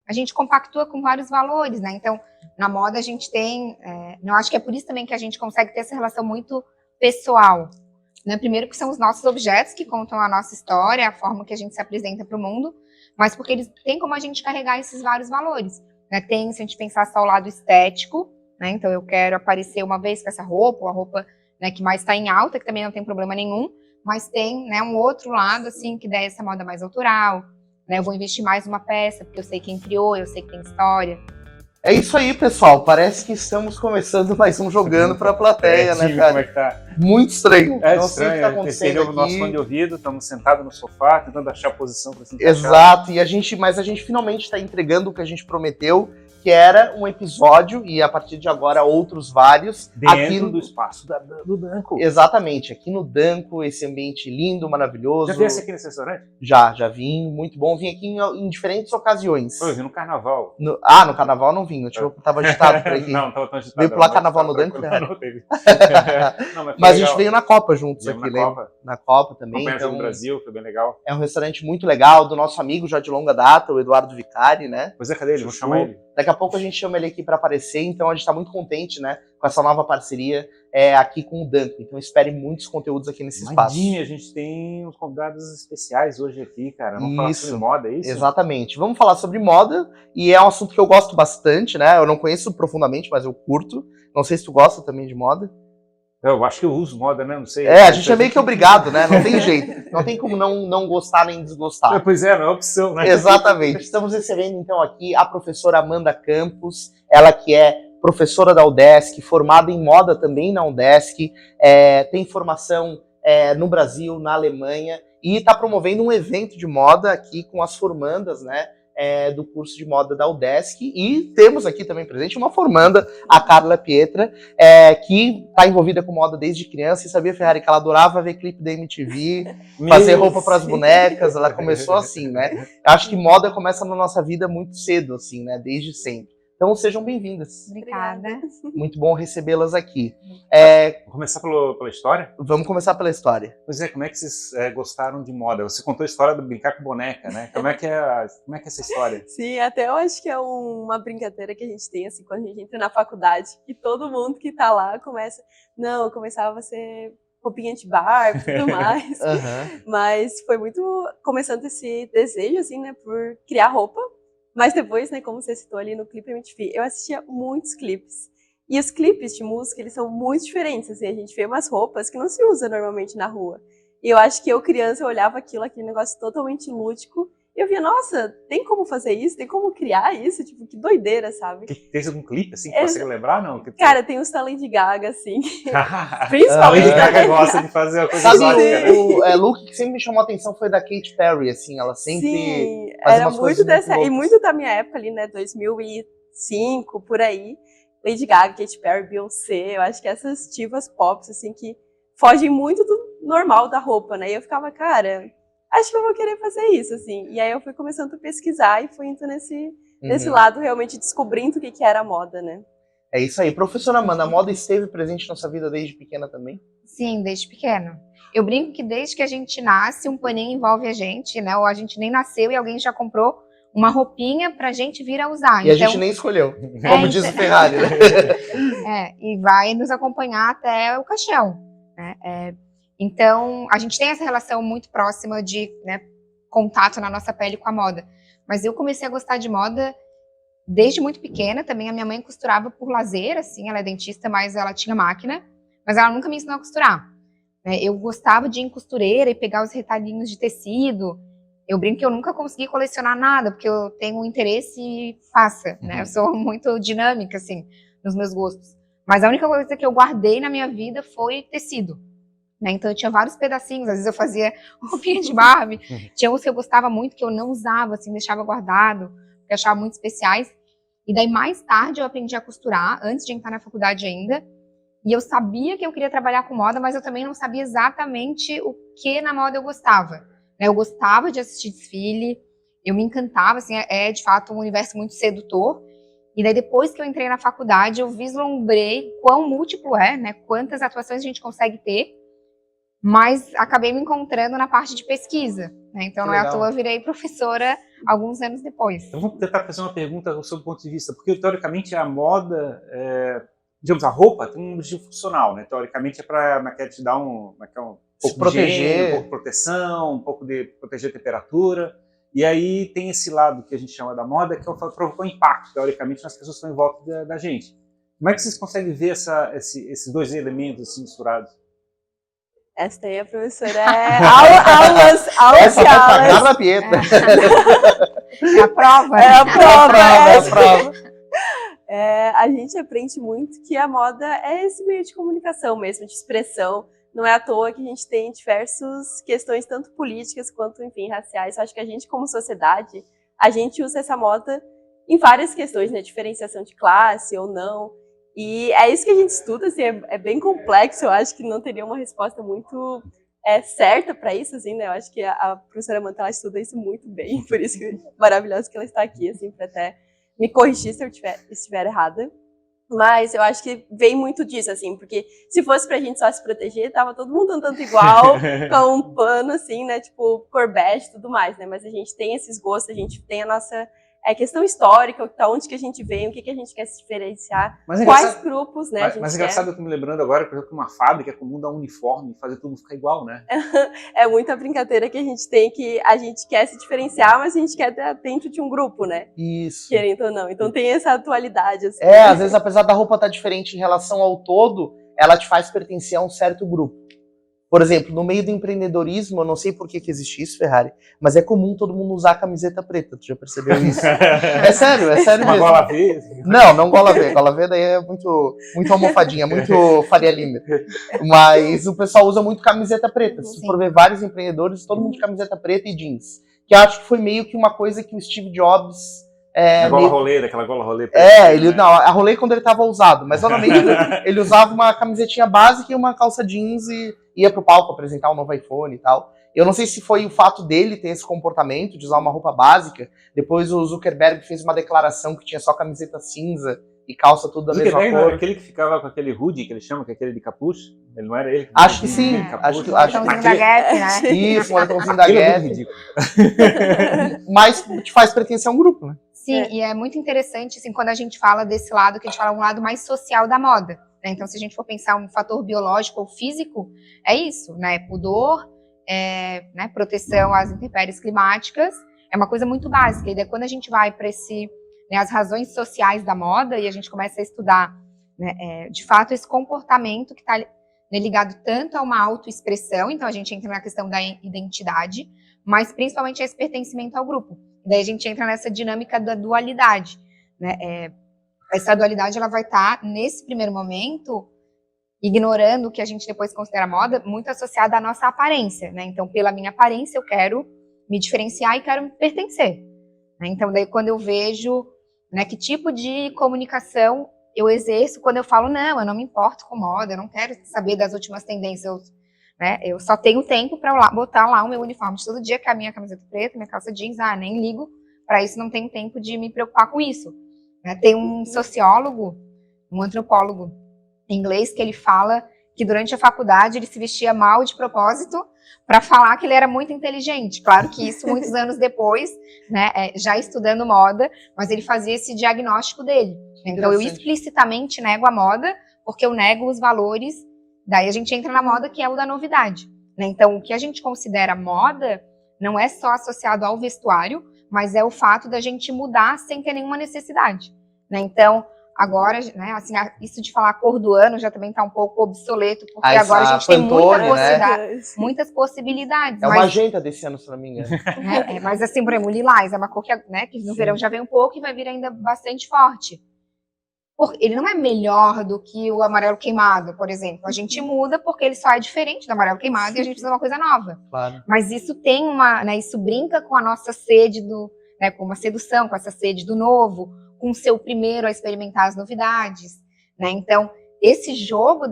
a gente compactua com vários valores, né? Então, na moda a gente tem, eu acho que é por isso também que a gente consegue ter essa relação muito pessoal, né? Primeiro que são os nossos objetos que contam a nossa história, a forma que a gente se apresenta para o mundo, mas porque eles têm como a gente carregar esses vários valores, né? Tem, se a gente pensar só o lado estético, né? Então eu quero aparecer uma vez com essa roupa, ou a roupa, né, que mais está em alta, que também não tem problema nenhum, mas tem, né, um outro lado, assim, que daí é essa moda mais autoral, né? Eu vou investir mais numa peça, porque eu sei quem criou, eu sei que tem história. É isso aí, pessoal. Parece que estamos começando mais um Jogando para a Plateia, né, cara? Como é que tá? Muito estranho. É não estranho, sei o que tá acontecendo aqui. O nosso fone de ouvido, estamos sentados no sofá, tentando achar a posição para se encaixar. Exato, mas a gente finalmente está entregando o que a gente prometeu, que era um episódio, e a partir de agora outros vários. Dentro do espaço do Danco. Exatamente, aqui no Danco, esse ambiente lindo, maravilhoso. Já viesse aqui nesse restaurante? Já vim, muito bom. Vim aqui em diferentes ocasiões. Eu vim no carnaval. No carnaval não vim, eu tava agitado por aqui. Não, tava tão agitado. Veio pular carnaval no Danco? Não teve. Mas a gente veio na Copa juntos aqui, lembra? Na Copa também. Então, no Brasil, foi bem legal. É um restaurante muito legal, do nosso amigo já de longa data, o Eduardo Vicari, né? Pois é, cadê ele? Vamos chamar ele. Daqui a pouco a gente chama ele aqui para aparecer, então a gente está muito contente, né, com essa nova parceria aqui com o Danco. Então espere muitos conteúdos aqui nesse espaço. A gente tem uns convidados especiais hoje aqui, cara. Vamos falar sobre moda, é isso? Exatamente. Vamos falar sobre moda, e é um assunto que eu gosto bastante, né? Eu não conheço profundamente, mas eu curto. Não sei se tu gosta também de moda. Eu acho que eu uso moda, né? Não sei. A gente é meio que obrigado, né? Não tem jeito. Não tem como não gostar nem desgostar. Pois é, não é opção, né? Exatamente. Estamos recebendo, então, aqui a professora Amanda Campos, ela que é professora da UDESC, formada em moda também na UDESC, tem formação no Brasil, na Alemanha, e está promovendo um evento de moda aqui com as formandas, né? Do curso de moda da UDESC, e temos aqui também presente uma formanda, a Carla Pietra, que está envolvida com moda desde criança, e sabia, Ferrari, que ela adorava ver clipe da MTV, fazer roupa para as bonecas, ela começou assim, né? Eu acho que moda começa na nossa vida muito cedo, assim, né? Desde sempre. Então sejam bem-vindas. Obrigada. Muito bom recebê-las aqui. Vamos começar pela história? Vamos começar pela história. Pois é, como é que vocês gostaram de moda? Você contou a história do brincar com boneca, né? Como é que é essa história? Sim, até eu acho que é uma brincadeira que a gente tem, assim, quando a gente entra na faculdade, e todo mundo que tá lá começava a ser roupinha de Barbie e tudo mais. Mas foi muito começando esse desejo, assim, né, por criar roupa. Mas depois, né, como você citou ali no clipe MTV, eu assistia muitos clipes. E os clipes de música, eles são muito diferentes, assim, a gente vê umas roupas que não se usa normalmente na rua. E eu acho que eu, criança, eu olhava aquele negócio totalmente lúdico, e eu via, nossa, tem como fazer isso? Tem como criar isso? Tipo, que doideira, sabe? Tem algum clipe, assim, que você lembrar, não? Cara, tem uns da Lady Gaga, assim. Principalmente a Lady Gaga gosta de fazer uma coisa exótica. O look que sempre me chamou a atenção foi da Katy Perry, assim, ela sempre... Sim, era muito dessa... E muito da minha época ali, né, 2005, por aí. Lady Gaga, Katy Perry, Beyoncé, eu acho que essas divas pop, assim, que fogem muito do normal da roupa, né? E eu ficava, cara, acho que eu vou querer fazer isso, assim. E aí eu fui começando a pesquisar e fui indo nesse lado, realmente descobrindo o que era a moda, né? É isso aí. Professora Amanda, a moda esteve presente na sua vida desde pequena também? Sim, desde pequeno. Eu brinco que desde que a gente nasce, um paninho envolve a gente, né? Ou a gente nem nasceu e alguém já comprou uma roupinha pra gente vir a usar. E então, a gente nem escolheu, como diz o Ferrari, né? E vai nos acompanhar até o caixão, né? Então, a gente tem essa relação muito próxima de, né, contato na nossa pele com a moda. Mas eu comecei a gostar de moda desde muito pequena. Também a minha mãe costurava por lazer, assim, ela é dentista, mas ela tinha máquina. Mas ela nunca me ensinou a costurar. Eu gostava de ir em costureira e pegar os retalhinhos de tecido. Eu brinco que eu nunca consegui colecionar nada, porque eu tenho um interesse e faça, né? Eu sou muito dinâmica, assim, nos meus gostos. Mas a única coisa que eu guardei na minha vida foi tecido, né? Então eu tinha vários pedacinhos, às vezes eu fazia roupinha de Barbie, tinha uns que eu gostava muito, que eu não usava, assim, deixava guardado, porque eu achava muito especiais. E daí mais tarde eu aprendi a costurar, antes de entrar na faculdade ainda, e eu sabia que eu queria trabalhar com moda, mas eu também não sabia exatamente o que na moda eu gostava. Eu gostava de assistir desfile, eu me encantava, assim, de fato um universo muito sedutor. E daí depois que eu entrei na faculdade, eu vislumbrei quão múltiplo né? Quantas atuações a gente consegue ter, mas acabei me encontrando na parte de pesquisa, né? Então não é à toa eu virei professora alguns anos depois. Então vamos tentar fazer uma pergunta sobre o ponto de vista, porque teoricamente a moda, digamos, a roupa tem um objetivo funcional, né? Teoricamente é para te dar um Se pouco de higiene, proteger. um pouco de proteção, um pouco de proteger a temperatura. E aí tem esse lado que a gente chama da moda, que é o provocou impacto, teoricamente, nas pessoas que estão em volta da gente. Como é que vocês conseguem ver esses dois elementos assim, misturados? Essa daí a professora é aulas Essa e vai pra aulas. casa, Pietra. É a prova. É a prova. É a prova. A gente aprende muito que a moda é esse meio de comunicação mesmo, de expressão. Não é à toa que a gente tem diversas questões, tanto políticas quanto, enfim, raciais. Eu acho que a gente, como sociedade, a gente usa essa moda em várias questões, né? Diferenciação de classe ou não. E é isso que a gente estuda, assim, é bem complexo. Eu acho que não teria uma resposta muito certa para isso, assim, né? Eu acho que a professora Mantella estuda isso muito bem, por isso que é maravilhoso que ela está aqui, assim, para até me corrigir se eu estiver errada. Mas eu acho que vem muito disso, assim, porque se fosse pra gente só se proteger, tava todo mundo andando igual, com um pano, assim, né, tipo, corbete e tudo mais, né, mas a gente tem esses gostos, a gente tem a nossa questão histórica, onde que a gente vem, o que que a gente quer se diferenciar, quais grupos, né, a gente Mas quer. engraçado, eu tô me lembrando agora, por exemplo, que uma fábrica é comum dar um uniforme e fazer tudo ficar igual, né? É muita brincadeira que a gente tem, que a gente quer se diferenciar, mas a gente quer estar dentro de um grupo, né? Isso. Querendo ou não. Então tem essa atualidade, assim. Às vezes, apesar da roupa estar diferente em relação ao todo, ela te faz pertencer a um certo grupo. Por exemplo, no meio do empreendedorismo, eu não sei por que existe isso, Ferrari, mas é comum todo mundo usar camiseta preta, tu já percebeu isso? É sério Uma mesmo. gola V? Não gola V. Gola V daí é muito almofadinha, muito Faria Lima. Mas o pessoal usa muito camiseta preta. Se for ver vários empreendedores, todo mundo de camiseta preta e jeans. Que eu acho que foi meio que uma coisa que o Steve Jobs... Aquela gola rolê. A rolê quando ele tava ousado, mas normalmente ele usava uma camisetinha básica e uma calça jeans e ia pro palco apresentar o novo iPhone e tal. Eu não sei se foi o fato dele ter esse comportamento de usar uma roupa básica. Depois o Zuckerberg fez uma declaração que tinha só camiseta cinza e calça tudo da mesma cor. Não, aquele que ficava com aquele hoodie que ele chama, que é aquele de capuz. Ele não era ele? Acho que sim. Acho que da Gap, né? Isso, um moletomzinho da Gap. Mas te faz pertencer a um grupo, né? Sim, e é muito interessante, assim, quando a gente fala desse lado, que a gente fala um lado mais social da moda, né? Então, se a gente for pensar um fator biológico ou físico, é isso, né? Pudor, né? Proteção às intempéries climáticas, é uma coisa muito básica. E daí, quando a gente vai para as razões sociais da moda, e a gente começa a estudar, né, de fato, esse comportamento que está ligado tanto a uma autoexpressão, então a gente entra na questão da identidade, mas principalmente a esse pertencimento ao grupo. Daí a gente entra nessa dinâmica da dualidade, né? Essa dualidade ela vai estar, nesse primeiro momento, ignorando o que a gente depois considera moda, muito associada à nossa aparência, né? Então, pela minha aparência, eu quero me diferenciar e quero pertencer, né? Então, daí quando eu vejo, né, que tipo de comunicação eu exerço quando eu falo, não, eu não me importo com moda, eu não quero saber das últimas tendências, né? Eu só tenho tempo para botar lá o meu uniforme de todo dia, que é a minha camiseta preta, minha calça jeans, nem ligo, para isso não tenho tempo de me preocupar com isso. Né? Tem um sociólogo, um antropólogo inglês, que ele fala que durante a faculdade ele se vestia mal de propósito para falar que ele era muito inteligente. Claro que isso muitos anos depois, né, já estudando moda, mas ele fazia esse diagnóstico dele. Então eu explicitamente nego a moda, porque eu nego os valores. Daí a gente entra na moda, que é o da novidade, né? Então, o que a gente considera moda não é só associado ao vestuário, mas é o fato da gente mudar sem ter nenhuma necessidade, né? Então, agora, né, assim, isso de falar cor do ano já também está um pouco obsoleto, porque agora a gente tem muitas possibilidades. É uma magenta desse ano, se não me engano. Mas assim, por exemplo, o lilás é uma cor que, né, que no verão já vem um pouco e vai vir ainda bastante forte. Ele não é melhor do que o amarelo queimado, por exemplo. A gente muda porque ele só é diferente do amarelo queimado e a gente precisa de uma coisa nova. Claro. Mas isso tem isso brinca com a nossa sede com uma sedução, com essa sede do novo, com o seu primeiro a experimentar as novidades, né? Então, esse jogo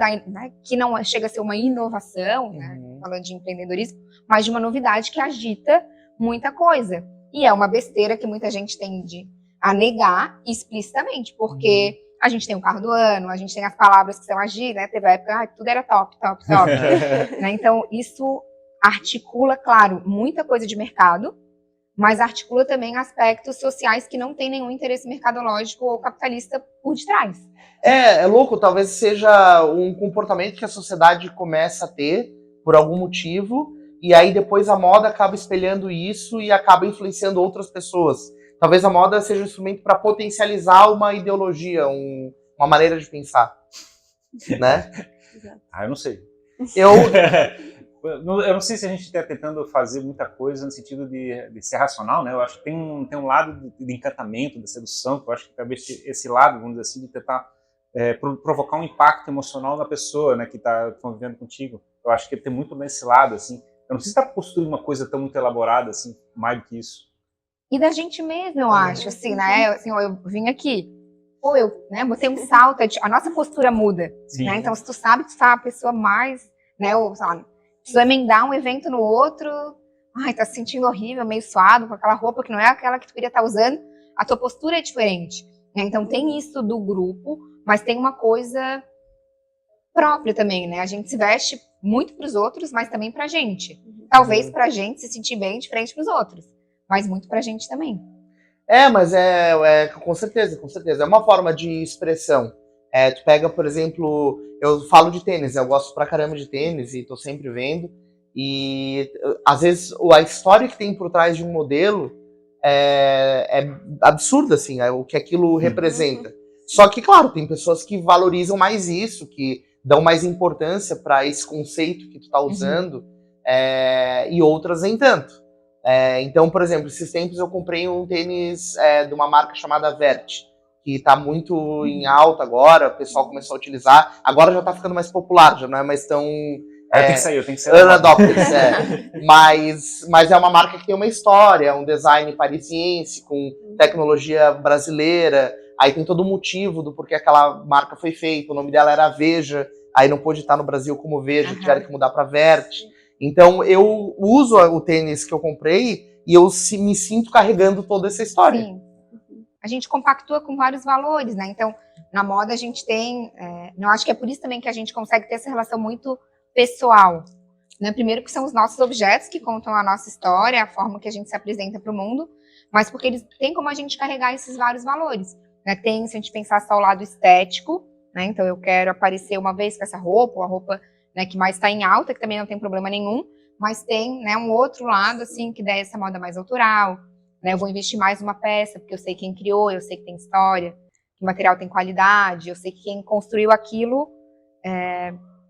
que não chega a ser uma inovação, né, falando de empreendedorismo, mas de uma novidade que agita muita coisa. E é uma besteira que muita gente tende a negar explicitamente, porque a gente tem o carro do ano, a gente tem as palavras que são agir, né? Teve a época que tudo era top. Né? Então, isso articula, claro, muita coisa de mercado, mas articula também aspectos sociais que não têm nenhum interesse mercadológico ou capitalista por detrás. É louco, talvez seja um comportamento que a sociedade começa a ter por algum motivo, e aí depois a moda acaba espelhando isso e acaba influenciando outras pessoas. Talvez a moda seja um instrumento para potencializar uma ideologia, uma maneira de pensar, né? Eu não sei. Eu não sei se a gente está tentando fazer muita coisa no sentido de ser racional, né? Eu acho que tem um lado de encantamento, de sedução, que eu acho que talvez esse lado, vamos dizer assim, de tentar provocar um impacto emocional na pessoa, né, que está convivendo contigo. Eu acho que tem muito nesse lado, assim. Eu não sei se está construindo uma coisa tão muito elaborada, assim, mais do que isso. E da gente mesmo, eu acho, assim, né? Assim, ó, eu vim aqui, né, botei um salto, a nossa postura muda, né? Então, se tu sabe que tu tá a pessoa mais, né, ou, sei lá, precisou emendar um evento no outro, tá se sentindo horrível, meio suado, com aquela roupa que não é aquela que tu queria estar usando, a tua postura é diferente, né? Então, tem isso do grupo, mas tem uma coisa própria também, né? A gente se veste muito para os outros, mas também pra gente. Talvez pra gente se sentir bem diferente pros outros, mas muito pra gente também. Mas com certeza, com certeza. É uma forma de expressão. Tu pega, por exemplo, eu falo de tênis, eu gosto pra caramba de tênis e tô sempre vendo. E às vezes a história que tem por trás de um modelo é absurda, assim, o que aquilo representa. Só que, claro, tem pessoas que valorizam mais isso, que dão mais importância para esse conceito que tu tá usando, e outras nem tanto. Então, por exemplo, esses tempos eu comprei um tênis de uma marca chamada Vert, que está muito em alta agora, o pessoal começou a utilizar, agora já está ficando mais popular, já não é mais tão... tem que sair. Unadopted, mas é uma marca que tem uma história, um design parisiense, com tecnologia brasileira, aí tem todo o motivo do porquê aquela marca foi feita, o nome dela era Veja, aí não pôde estar no Brasil como Veja, tiveram que mudar para Vert. Então, eu uso o tênis que eu comprei e eu me sinto carregando toda essa história. Sim. A gente compactua com vários valores, né? Então, na moda a gente tem... eu acho que é por isso também que a gente consegue ter essa relação muito pessoal. Né? Primeiro porque são os nossos objetos que contam a nossa história, a forma que a gente se apresenta para o mundo, mas porque eles têm como a gente carregar esses vários valores. Né? Tem, se a gente pensar só o lado estético, né? Então eu quero aparecer uma vez com essa roupa, ou a roupa, né, que mais está em alta, que também não tem problema nenhum, mas tem, né, um outro lado, assim, que dá essa moda mais autoral, né, eu vou investir mais numa peça, porque eu sei quem criou, eu sei que tem história, que o material tem qualidade, eu sei que quem construiu aquilo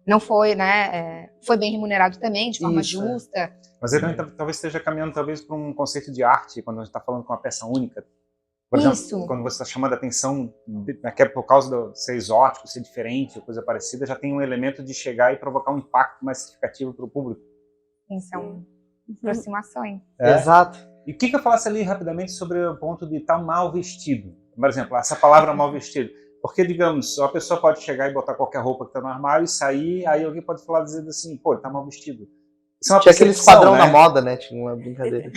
não foi, né, foi bem remunerado também, de forma justa. Mas ele também talvez esteja caminhando talvez para um conceito de arte, quando a gente está falando com uma peça única. Por exemplo, quando você está chamando a atenção, que é por causa de ser exótico, ser diferente, ou coisa parecida, já tem um elemento de chegar e provocar um impacto mais significativo para o público. Sim, são aproximações. Exato. E o que eu falasse ali rapidamente sobre o ponto de estar mal vestido? Por exemplo, essa palavra mal vestido. Porque, digamos, a pessoa pode chegar e botar qualquer roupa que está no armário e sair, aí alguém pode falar dizendo assim, pô, ele está mal vestido. Isso é uma Tinha aquele esquadrão, né, na moda, né? Tinha uma brincadeira.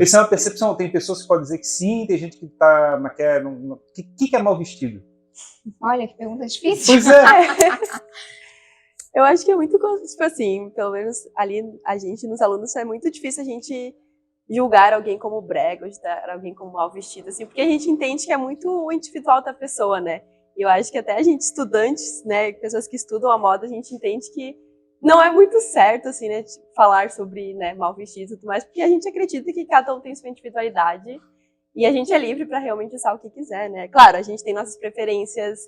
Isso é uma percepção. Tem pessoas que podem dizer que sim, tem gente que tá, mas quer. O que é mal vestido? Olha, que pergunta difícil. Pois é. Eu acho que é muito, tipo assim, pelo menos ali a gente, nos alunos, é muito difícil a gente julgar alguém como brega, ou julgar alguém como mal vestido, assim, porque a gente entende que é muito o individual da pessoa, né? E eu acho que até a gente, estudantes, né, pessoas que estudam a moda, a gente entende que não é muito certo, assim, né, falar sobre, né, mal vestido e tudo mais, porque a gente acredita que cada um tem sua individualidade e a gente é livre para realmente usar o que quiser, né? Claro, a gente tem nossas preferências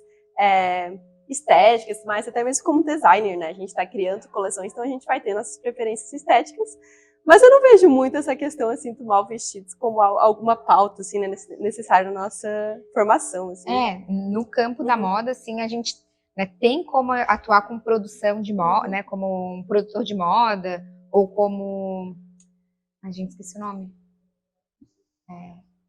estéticas, mas até mesmo como designer, né? A gente está criando coleções, então a gente vai ter nossas preferências estéticas, mas eu não vejo muito essa questão, assim, do mal vestidos como alguma pauta, assim, né, necessária na nossa formação, assim. No campo da moda, assim, a gente, né, tem como atuar com produção de moda, né, como um produtor de moda, ou como... Ai, gente, esqueci o nome.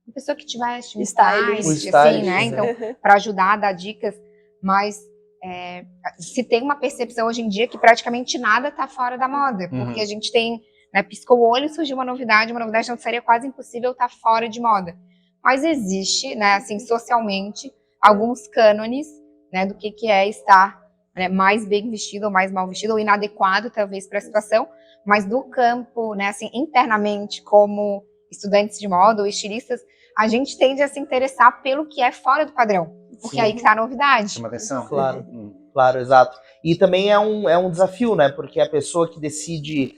Uma pessoa que tiver stylist, assim, né, então, para ajudar a dar dicas, mas se tem uma percepção hoje em dia que praticamente nada está fora da moda, porque a gente tem, né, piscou o olho e surgiu uma novidade não seria quase impossível estar fora de moda. Mas existe, né, assim, socialmente, alguns cânones, né, do que é estar, né, mais bem vestido ou mais mal vestido, ou inadequado, talvez, para a situação, mas do campo, né, assim, internamente, como estudantes de moda ou estilistas, a gente tende a se interessar pelo que é fora do padrão, porque Sim. aí que tá a novidade. Chama atenção. Claro. Claro, exato. E também é um desafio, né? Porque a pessoa que decide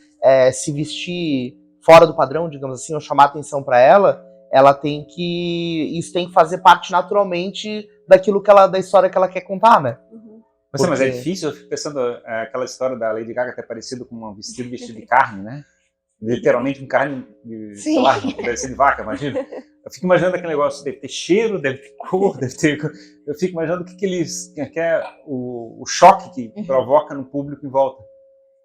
se vestir fora do padrão, digamos assim, ou chamar atenção para ela tem que... Isso tem que fazer parte naturalmente daquilo da história que ela quer contar, né? Mas é difícil, eu fico pensando aquela história da Lady Gaga ter parecido com um vestido de carne, né? Literalmente um carne de, sei lá, deve ser de vaca, imagina. Eu fico imaginando aquele negócio, deve ter cheiro, deve ter cor, deve ter... Eu fico imaginando que é o choque que provoca no público em volta.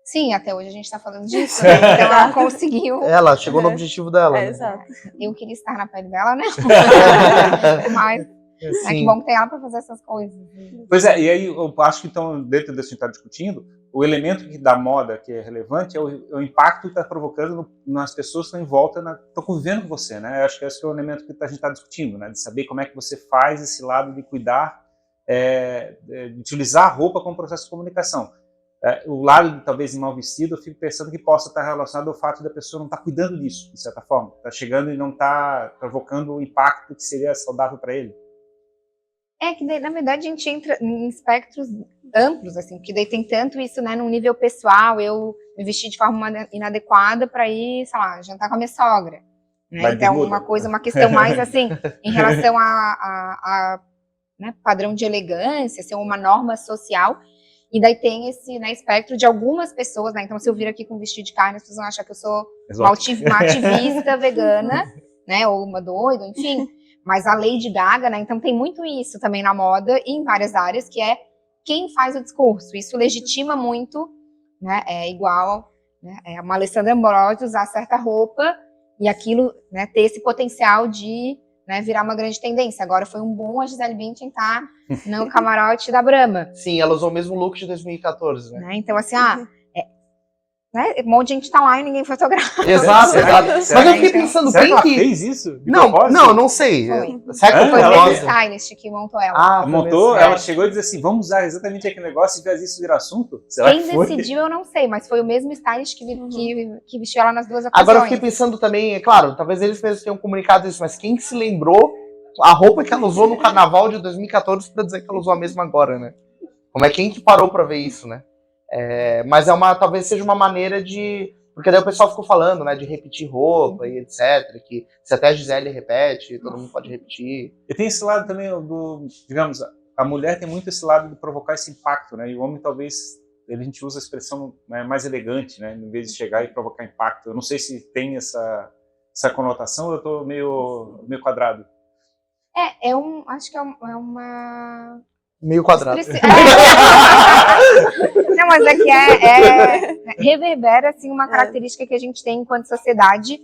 Sim, até hoje a gente tá falando disso, né? Então ela conseguiu. Ela chegou no objetivo dela. Né? Exato. Eu queria estar na pele dela, né? Mas é que bom ter ela para fazer essas coisas. Pois é, e aí eu acho que então, dentro disso que a gente está discutindo, o elemento da moda que é relevante é o impacto que está provocando nas pessoas que estão em volta, estão convivendo com você, né? Eu acho que esse é o elemento que a gente está discutindo, né? De saber como é que você faz esse lado de cuidar, de utilizar a roupa como processo de comunicação. O lado de talvez mal vestido, eu fico pensando que possa estar relacionado ao fato da pessoa não estar cuidando disso, de certa forma. Está chegando e não está provocando o impacto que seria saudável para ele. É que daí, na verdade, a gente entra em espectros amplos, assim, porque daí tem tanto isso, né, num nível pessoal, eu me vestir de forma inadequada para ir, sei lá, jantar com a minha sogra. Né? Então, uma questão mais, assim, em relação a né, padrão de elegância, ser uma norma social, e daí tem esse, né, espectro de algumas pessoas, né, então se eu vir aqui com vestido de carne, as pessoas vão achar que eu sou uma ativista vegana, né, ou uma doida, enfim... Mas a Lady Gaga, né, então tem muito isso também na moda e em várias áreas, que é quem faz o discurso. Isso legitima muito, né, é igual, né, uma Alessandra Ambrosio usar certa roupa e aquilo, né, ter esse potencial de, né, virar uma grande tendência. Agora foi um boom a Gisele Bündchen estar no camarote da Brahma. Sim, ela usou o mesmo look de 2014, né? Então assim, né? Um monte de gente tá lá e ninguém fotografa. Exato. Mas eu fiquei pensando, será que ela fez isso? Não sei. Será que foi o stylist que montou ela? Montou, ela chegou e disse assim, vamos usar exatamente aquele negócio e fazer isso virar assunto? Será Quem decidiu eu não sei, mas foi o mesmo stylist que vestiu ela nas duas ocasiões. Agora eu fiquei pensando também, é claro, talvez eles mesmos tenham comunicado isso, mas quem se lembrou a roupa que ela usou no carnaval de 2014 pra dizer que ela usou a mesma agora, né? Como é quem que parou pra ver isso, né? Mas talvez seja uma maneira de... Porque daí o pessoal ficou falando, né, de repetir roupa e etc, que se até a Gisele repete, todo mundo pode repetir. E tem esse lado também digamos, a mulher tem muito esse lado de provocar esse impacto, né, e o homem talvez, a gente usa a expressão, né, mais elegante, né, em vez de chegar e provocar impacto. Eu não sei se tem essa conotação, ou eu tô meio quadrado. Acho que é uma... Meio quadrado. Não, mas é que reverbera assim, uma característica que a gente tem enquanto sociedade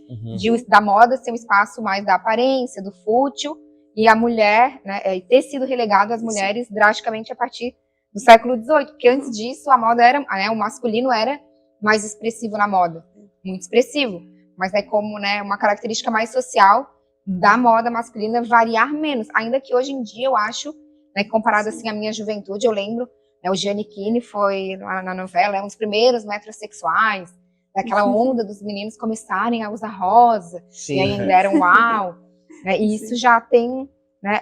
da moda ser um espaço mais da aparência, do fútil, e a mulher, né, ter sido relegado às mulheres drasticamente a partir do século XVIII, porque antes disso a moda era, né, o masculino era mais expressivo na moda, muito expressivo, mas é como, né, uma característica mais social da moda masculina variar menos, ainda que hoje em dia eu acho, né, comparado assim à minha juventude, eu lembro, né, o Giannichini foi na novela, um dos primeiros metrosexuais, daquela onda dos meninos começarem a usar rosa, e aí ainda era um uau, né, e isso já tem, né,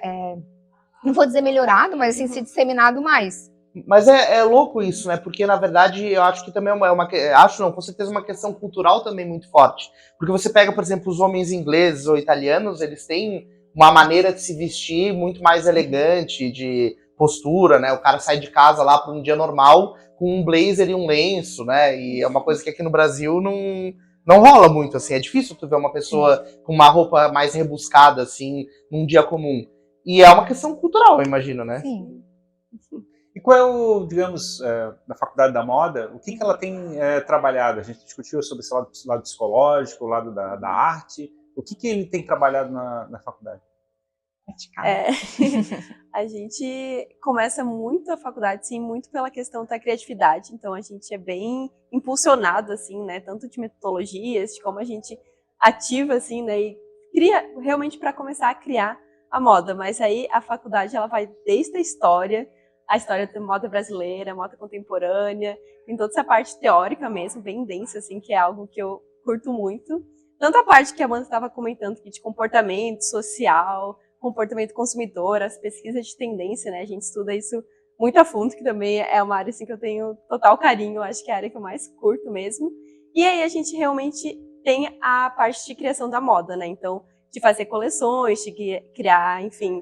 não vou dizer melhorado, mas assim, se disseminado mais. Mas é louco isso, né? Porque, na verdade, eu acho que também com certeza uma questão cultural também muito forte. Porque você pega, por exemplo, os homens ingleses ou italianos, eles têm uma maneira de se vestir muito mais elegante, de postura, né? O cara sai de casa lá para um dia normal com um blazer e um lenço, né? E é uma coisa que aqui no Brasil não rola muito, assim. É difícil tu ver uma pessoa com uma roupa mais rebuscada, assim, num dia comum. E é uma questão cultural, eu imagino, né? Sim. E qual é digamos, na faculdade da moda, o que ela tem trabalhado? A gente discutiu sobre esse lado psicológico, o lado da arte. O que ele tem trabalhado na faculdade? A gente começa muito a faculdade, sim, muito pela questão da criatividade. Então, a gente é bem impulsionado, assim, né? Tanto de metodologias, de como a gente ativa, assim, né? E cria realmente para começar a criar a moda. Mas aí a faculdade, ela vai desde a história da moda brasileira, a moda contemporânea, tem toda essa parte teórica mesmo, bem densa, assim, que é algo que eu curto muito. tanto a parte que a Amanda estava comentando aqui de comportamento social, comportamento consumidor, as pesquisas de tendência, né? A gente estuda isso muito a fundo, que também é uma área assim, que eu tenho total carinho, acho que é a área que eu mais curto mesmo. E aí a gente realmente tem a parte de criação da moda, né? Então, de fazer coleções, de criar, enfim,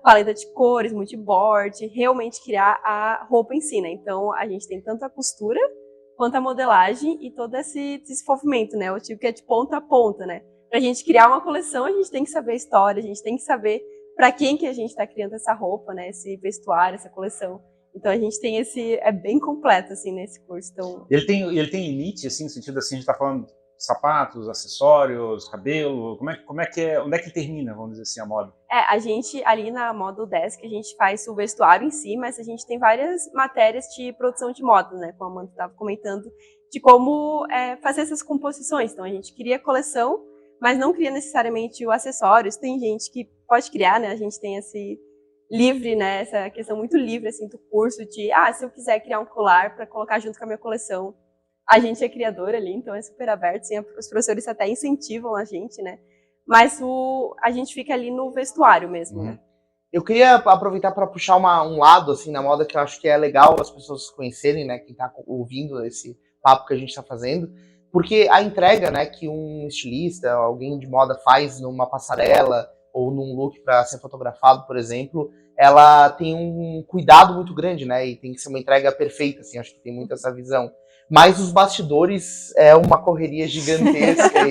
paleta de cores, moodboard, realmente criar a roupa em si, né? Então, a gente tem tanto a costura quanto a modelagem e todo esse desenvolvimento, né? O tipo que é de ponta a ponta, né? Pra gente criar uma coleção, a gente tem que saber a história, a gente tem que saber para quem que a gente está criando essa roupa, né? Esse vestuário, essa coleção. Então a gente tem é bem completo assim nesse curso. Então ele tem limite assim, no sentido assim, a gente está falando de sapatos, acessórios, cabelo, como é que é, onde é que termina, vamos dizer assim, a moda? A gente ali na Moda UDESC a gente faz o vestuário em si, mas a gente tem várias matérias de produção de moda, né? Como a Amanda estava comentando, de como fazer essas composições. Então a gente cria a coleção, mas não cria necessariamente o acessórios. Tem gente que pode criar, né? A gente tem esse livre, né? Essa questão muito livre assim do curso de, se eu quiser criar um colar para colocar junto com a minha coleção, a gente é criador ali, então é super aberto. Assim, os professores até incentivam a gente, né? Mas a gente fica ali no vestuário mesmo, né? Eu queria aproveitar para puxar um lado assim na moda que eu acho que é legal as pessoas conhecerem, né? Quem está ouvindo esse papo que a gente está fazendo. Porque a entrega, né, que um estilista, alguém de moda faz numa passarela ou num look para ser fotografado, por exemplo, ela tem um cuidado muito grande, né, e tem que ser uma entrega perfeita, assim, acho que tem muito essa visão. Mas os bastidores é uma correria gigantesca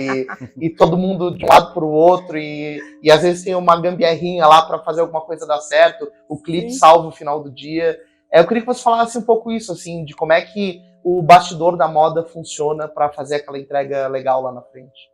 e todo mundo de um lado para o outro e às vezes tem uma gambiarrinha lá para fazer alguma coisa dar certo, o clipe salva o final do dia. Eu queria que você falasse um pouco isso, assim, de como é que o bastidor da moda funciona para fazer aquela entrega legal lá na frente.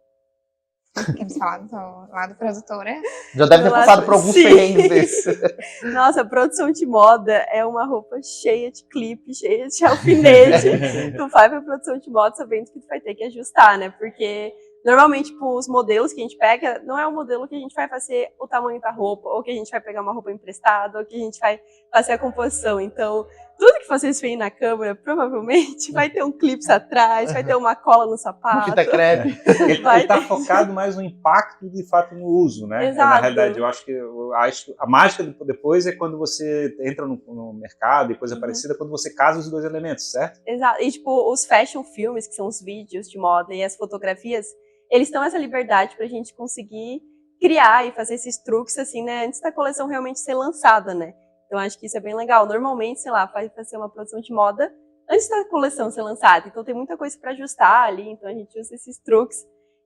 Queremos falar do lado produtora? Já deve ter passado por alguns perrengues desses. Nossa, a produção de moda é uma roupa cheia de clipe, cheia de alfinete. Tu vai pra produção de moda sabendo que tu vai ter que ajustar, né? Porque normalmente, tipo, os modelos que a gente pega, não é um modelo que a gente vai fazer o tamanho da roupa, ou que a gente vai pegar uma roupa emprestada, ou que a gente vai fazer a composição. Então, tudo que vocês veem na câmera, provavelmente vai ter um clipe atrás, vai ter uma cola no sapato. Fita crepe. Ele tá focado mais no impacto, de fato, no uso, né? Exato. Na realidade, eu acho que a mágica depois é quando você entra no mercado e coisa parecida, quando você casa os dois elementos, certo? Exato. E, tipo, os fashion filmes, que são os vídeos de moda e as fotografias, eles dão essa liberdade pra gente conseguir criar e fazer esses truques, assim, né? Antes da coleção realmente ser lançada, né? Então, acho que isso é bem legal. Normalmente, sei lá, vai fazer uma produção de moda antes da coleção ser lançada. Então, tem muita coisa para ajustar ali. Então, a gente usa esses truques.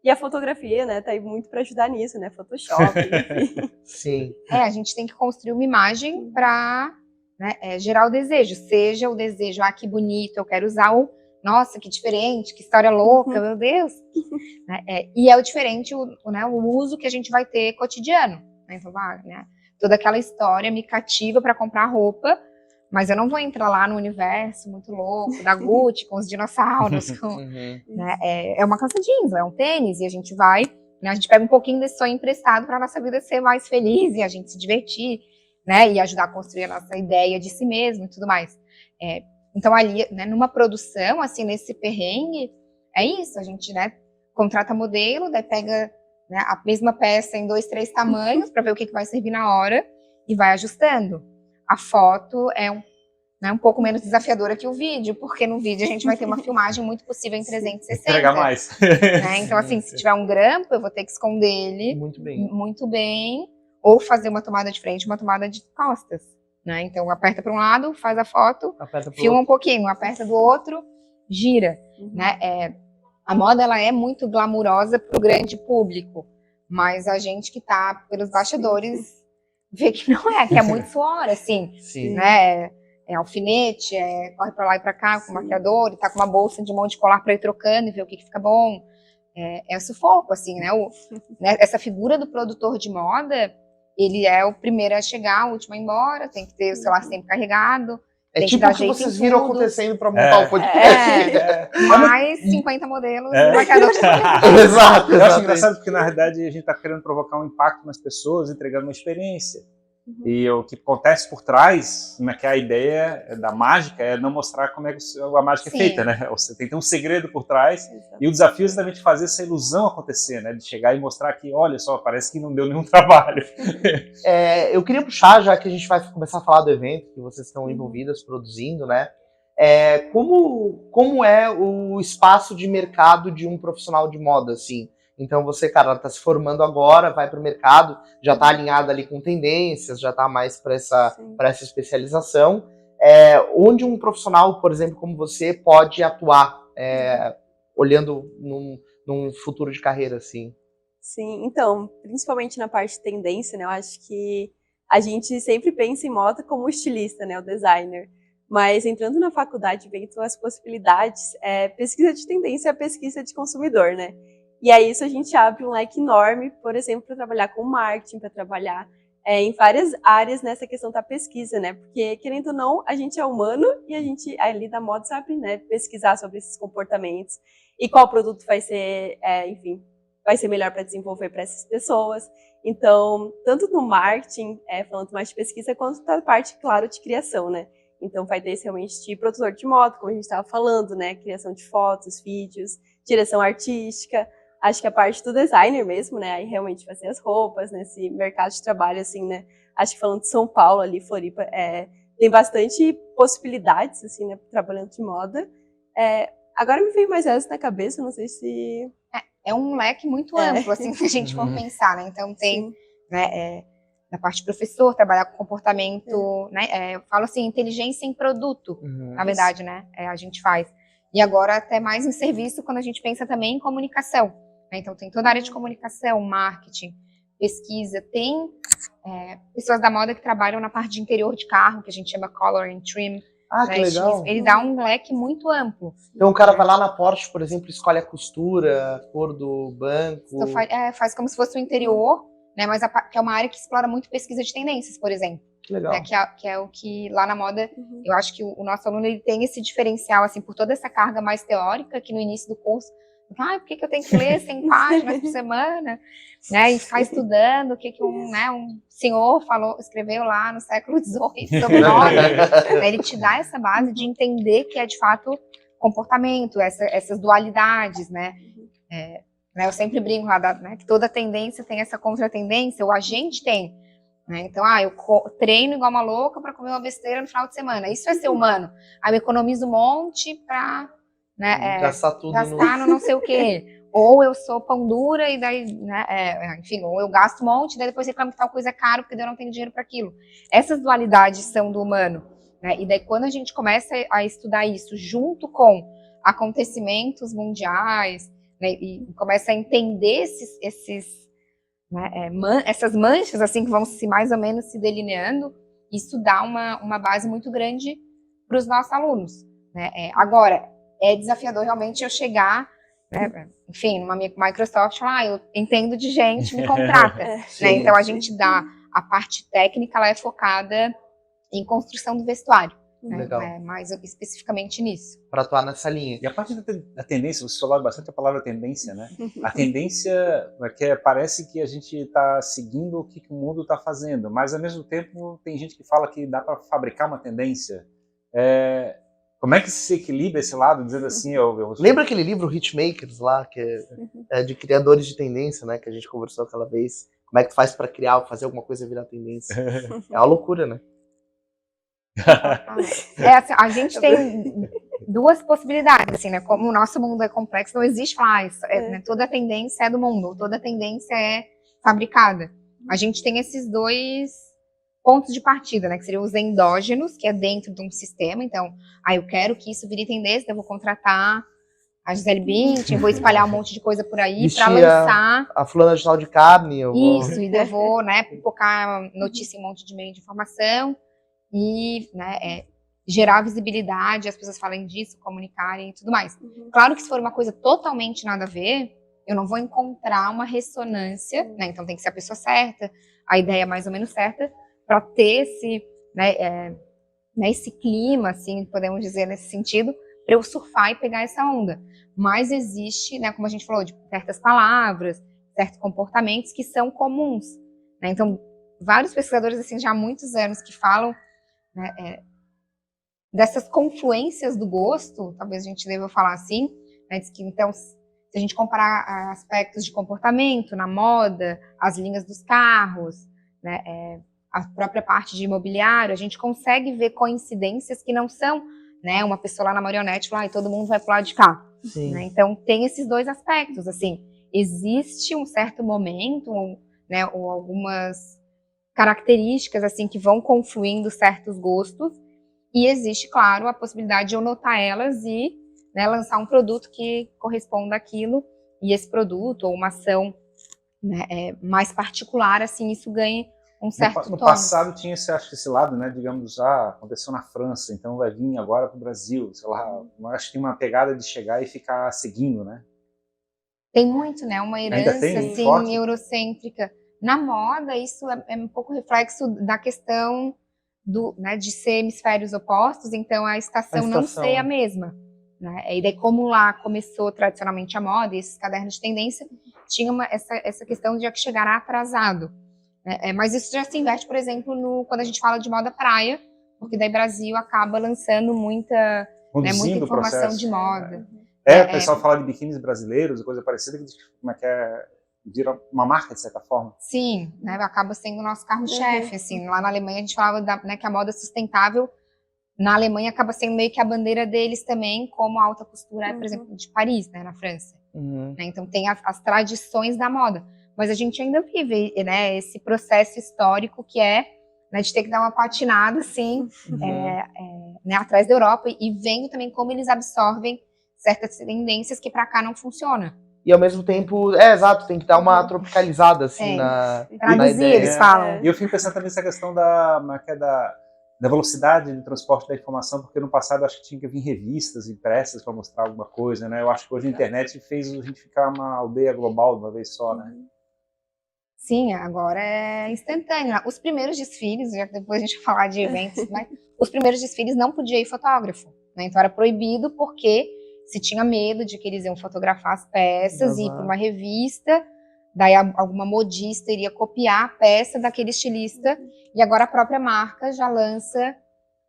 E a fotografia, né, tá aí muito para ajudar nisso, né? Photoshop, enfim. Sim. A gente tem que construir uma imagem para, né, gerar o desejo. Seja o desejo, que bonito, eu quero usar o... Nossa, que diferente, que história louca, meu Deus. E é o diferente o uso que a gente vai ter cotidiano. Né? Então, né? Toda aquela história me cativa para comprar roupa, mas eu não vou entrar lá no universo muito louco da Gucci com os dinossauros. Né? É uma calça jeans, é um tênis, e a gente vai, né, a gente pega um pouquinho desse sonho emprestado para a nossa vida ser mais feliz e a gente se divertir, né, e ajudar a construir a nossa ideia de si mesmo e tudo mais. Então ali, né, numa produção, assim, nesse perrengue, é isso, a gente, né, contrata modelo, daí pega, né, a mesma peça em 2, 3 tamanhos para ver o que vai servir na hora e vai ajustando. A foto é um pouco menos desafiadora que o vídeo, porque no vídeo a gente vai ter uma filmagem muito possível em 360. Entregar mais. Né? Então, assim, se tiver um grampo, eu vou ter que esconder ele muito bem, ou fazer uma tomada de frente, uma tomada de costas. Né? Então, aperta para um lado, faz a foto, filma um pouquinho, aperta do outro, gira. Né? A moda, ela é muito glamurosa para o grande público, mas a gente que está pelos bastidores vê que não é, que é muito suor, assim. Sim. Né? É alfinete, corre para lá e para cá com o maquiador, e tá com uma bolsa de mão de colar para ir trocando e ver o que fica bom. É sufoco, assim, né? Né? Essa figura do produtor de moda, ele é o primeiro a chegar, o último a ir embora, tem que ter o celular sempre carregado. É tipo o que vocês viram acontecendo para montar o podcast. Mais 50 modelos e maquiador. Exato. Eu acho engraçado porque, na realidade, a gente está querendo provocar um impacto nas pessoas, entregando uma experiência. E o que acontece por trás, né, que a ideia da mágica é não mostrar como é que a mágica Sim. é feita, né? Você tem que ter um segredo por trás. Exato. E o desafio é exatamente fazer essa ilusão acontecer, né? De chegar e mostrar que, olha só, parece que não deu nenhum trabalho. Eu queria puxar, já que a gente vai começar a falar do evento que vocês estão envolvidas, produzindo, né? Como é o espaço de mercado de um profissional de moda, assim? Então você, cara, tá se formando agora, vai para o mercado, já tá alinhada ali com tendências, já tá mais para essa especialização. Onde um profissional, por exemplo, como você, pode atuar, olhando num futuro de carreira, assim? Sim, então, principalmente na parte de tendência, né, eu acho que a gente sempre pensa em moda como estilista, né, o designer. Mas entrando na faculdade, vem as possibilidades, pesquisa de tendência é pesquisa de consumidor, né? E aí isso a gente abre um leque enorme, por exemplo, para trabalhar com marketing, para trabalhar em várias áreas nessa questão da pesquisa, né? Porque, querendo ou não, a gente é humano e a gente ali da moda sabe, né, pesquisar sobre esses comportamentos e qual produto vai ser, enfim, vai ser melhor para desenvolver para essas pessoas. Então, tanto no marketing, falando mais de pesquisa, quanto da parte, claro, de criação, né? Então, vai ter esse realmente de produtor de moda, como a gente estava falando, né? Criação de fotos, vídeos, direção artística. Acho que a parte do designer mesmo, né? Aí realmente fazer as roupas, nesse mercado de trabalho, assim, né? Acho que falando de São Paulo ali, Floripa, tem bastante possibilidades, assim, né? Trabalhando de moda. Agora me veio mais essa na cabeça, não sei se... É um leque muito amplo, assim, se a gente for pensar, né? Então tem, né, na parte de professor, trabalhar com comportamento, né? Eu falo assim, inteligência em produto, na verdade, né? A gente faz. E agora até mais em serviço, quando a gente pensa também em comunicação. Né? Então tem toda a área de comunicação, marketing, pesquisa. Tem pessoas da moda que trabalham na parte de interior de carro, que a gente chama color and trim. Ah, que legal. Ele dá um leque muito amplo. Então o cara vai lá na Porsche, por exemplo, escolhe a costura, a cor do banco. Então, faz como se fosse o interior, né? Mas que é uma área que explora muito pesquisa de tendências, por exemplo. Que legal. Né? Que é o que lá na moda, eu acho que o nosso aluno ele tem esse diferencial, assim, por toda essa carga mais teórica que no início do curso, por que eu tenho que ler 100 páginas por semana? Né? E ficar estudando o que um senhor escreveu lá no século XVIII sobre moda. Né? Ele te dá essa base de entender que é de fato comportamento, essas dualidades, né? Eu sempre brinco lá, né, que toda tendência tem essa contratendência, ou a gente tem. Né? Então, eu treino igual uma louca para comer uma besteira no final de semana. Isso é ser humano. Aí eu economizo um monte para gastar tudo no não sei o quê. Ou eu sou pão dura e daí, né, enfim, ou eu gasto um monte e daí depois reclamo que tal coisa é caro porque eu não tenho dinheiro para aquilo. Essas dualidades são do humano. Né? E daí quando a gente começa a estudar isso junto com acontecimentos mundiais, né, e começa a entender essas manchas assim que vão mais ou menos se delineando, isso dá uma base muito grande para os nossos alunos. Né? Agora, é desafiador realmente eu chegar, né, enfim, numa Microsoft e falar, eu entendo de gente, me contrata. Né? Então a gente dá a parte técnica, ela é focada em construção do vestuário. Legal. Mais especificamente nisso. Para atuar nessa linha. E a parte da tendência, você falou bastante a palavra tendência, né? A tendência parece que a gente está seguindo o que o mundo está fazendo, mas ao mesmo tempo tem gente que fala que dá para fabricar uma tendência. Como é que se equilibra esse lado, dizendo assim... Lembra aquele livro Hitmakers lá, que é de criadores de tendência, né? Que a gente conversou aquela vez. Como é que tu faz para fazer alguma coisa virar tendência? É uma loucura, né? Assim, a gente tem duas possibilidades, assim, né? Como o nosso mundo é complexo, não existe falar né? Toda tendência é do mundo, toda tendência é fabricada. A gente tem esses dois pontos de partida, né? Que seriam os endógenos, que é dentro de um sistema. Então, eu quero que isso vire tendência, então eu vou contratar a Gisele Bündchen, vou espalhar um monte de coisa por aí para lançar a fulana de tal de carne. Isso, e eu vou, né, pipocar notícia em um monte de meio de informação e, né, gerar visibilidade, as pessoas falem disso, comunicarem e tudo mais. Claro que se for uma coisa totalmente nada a ver, eu não vou encontrar uma ressonância, né, então tem que ser a pessoa certa, a ideia mais ou menos certa, para ter esse, né, esse clima, assim, podemos dizer nesse sentido, para eu surfar e pegar essa onda. Mas existe, né, como a gente falou, de certas palavras, certos comportamentos que são comuns. Né? Então, vários pesquisadores assim já há muitos anos que falam, né, dessas confluências do gosto, talvez a gente deva falar assim, né, diz que então se a gente comparar aspectos de comportamento na moda, as linhas dos carros, né, a própria parte de imobiliário, a gente consegue ver coincidências que não são, né, uma pessoa lá na marionete falar, todo mundo vai pro lado de cá. Né? Então tem esses dois aspectos, assim, existe um certo momento, né, ou algumas características assim que vão confluindo certos gostos, e existe, claro, a possibilidade de eu notar elas e, né, lançar um produto que corresponda àquilo, e esse produto ou uma ação, né, mais particular, assim, isso ganha um certo No tono. passado tinha esse lado, né, digamos, aconteceu na França, então vai vir agora para o Brasil, sei lá, acho que tem uma pegada de chegar e ficar seguindo, né? Tem muito, né, uma herança, tem, assim, forte? eurocêntrica. Na moda, isso é um pouco reflexo da questão né, de ser hemisférios opostos, então a estação não ser a mesma. Né? E daí, como lá começou tradicionalmente a moda, e esses cadernos de tendência, tinha essa questão de chegar atrasado. Mas isso já se inverte, por exemplo, quando a gente fala de moda praia, porque daí Brasil acaba lançando muita informação de moda. O pessoal fala de biquínis brasileiros, coisa parecida, como é que vira uma marca, de certa forma. Sim, né, acaba sendo o nosso carro-chefe, assim. Lá na Alemanha a gente falava né, que a moda sustentável, na Alemanha acaba sendo meio que a bandeira deles também, como a alta costura, por exemplo, de Paris, né, na França. Né, então tem as tradições da moda. Mas a gente ainda vive, né, esse processo histórico que né, de ter que dar uma patinada, assim, né, atrás da Europa, e vendo também como eles absorvem certas tendências que para cá não funcionam. E ao mesmo tempo, exato, tem que dar uma tropicalizada, assim, na ideia. Eles falam. E eu fico pensando também nessa questão da velocidade de transporte da informação, porque no passado acho que tinha que vir revistas impressas para mostrar alguma coisa, né? Eu acho que hoje a internet fez a gente ficar uma aldeia global de uma vez só, né? Sim, agora é instantâneo. Os primeiros desfiles, já que depois a gente vai falar de eventos, mas os primeiros desfiles não podia ir fotógrafo, né? Então era proibido porque se tinha medo de que eles iam fotografar as peças e ir para uma revista, daí alguma modista iria copiar a peça daquele estilista, e agora a própria marca já lança,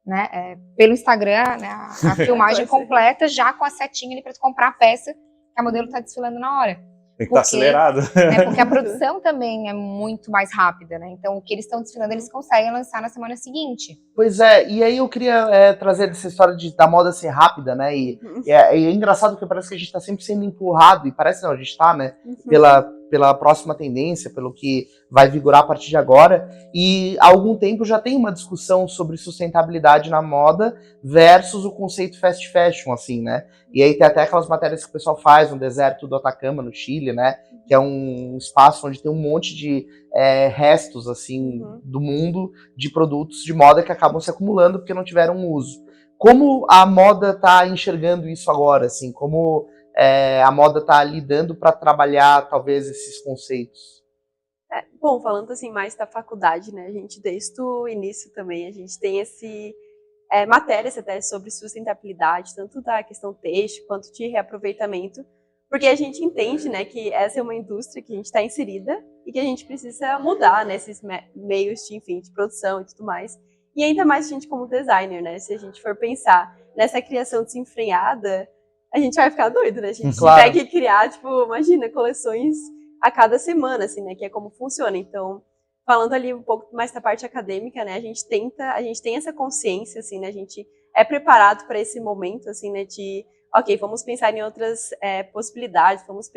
né, pelo Instagram, né, a filmagem completa, já com a setinha ali para tu comprar a peça que a modelo está desfilando na hora. Tem que estar acelerado. Né, porque a produção também é muito mais rápida, né? Então, o que eles estão desfilando, eles conseguem lançar na semana seguinte. Pois é, e aí eu queria trazer essa história da moda ser rápida, né? E é engraçado porque parece que a gente está sempre sendo empurrado, e parece não, a gente está, né? Pela próxima tendência, pelo que vai vigorar a partir de agora. E há algum tempo já tem uma discussão sobre sustentabilidade na moda versus o conceito fast fashion, assim, né? E aí tem até aquelas matérias que o pessoal faz no deserto do Atacama, no Chile, né? Que é um espaço onde tem um monte de restos, assim, do mundo de produtos de moda que acabam se acumulando porque não tiveram uso. Como a moda está enxergando isso agora, assim? Como a moda está lidando para trabalhar, talvez, esses conceitos? Bom, falando assim mais da faculdade, né? A gente, desde o início também, a gente tem matérias até sobre sustentabilidade, tanto da questão têxtil quanto de reaproveitamento, porque a gente entende, né, que essa é uma indústria que a gente está inserida e que a gente precisa mudar, né, esses meios de, enfim, de produção e tudo mais. E ainda mais a gente como designer, né, se a gente for pensar nessa criação desenfreada, a gente vai ficar doido, né, a gente tiver que criar, tipo, imagina, coleções a cada semana, assim, né, que é como funciona. Então, falando ali um pouco mais da parte acadêmica, né, a gente tem essa consciência, assim, né, a gente é preparado para esse momento, assim, né, de, ok, vamos pensar em outras possibilidades, vamos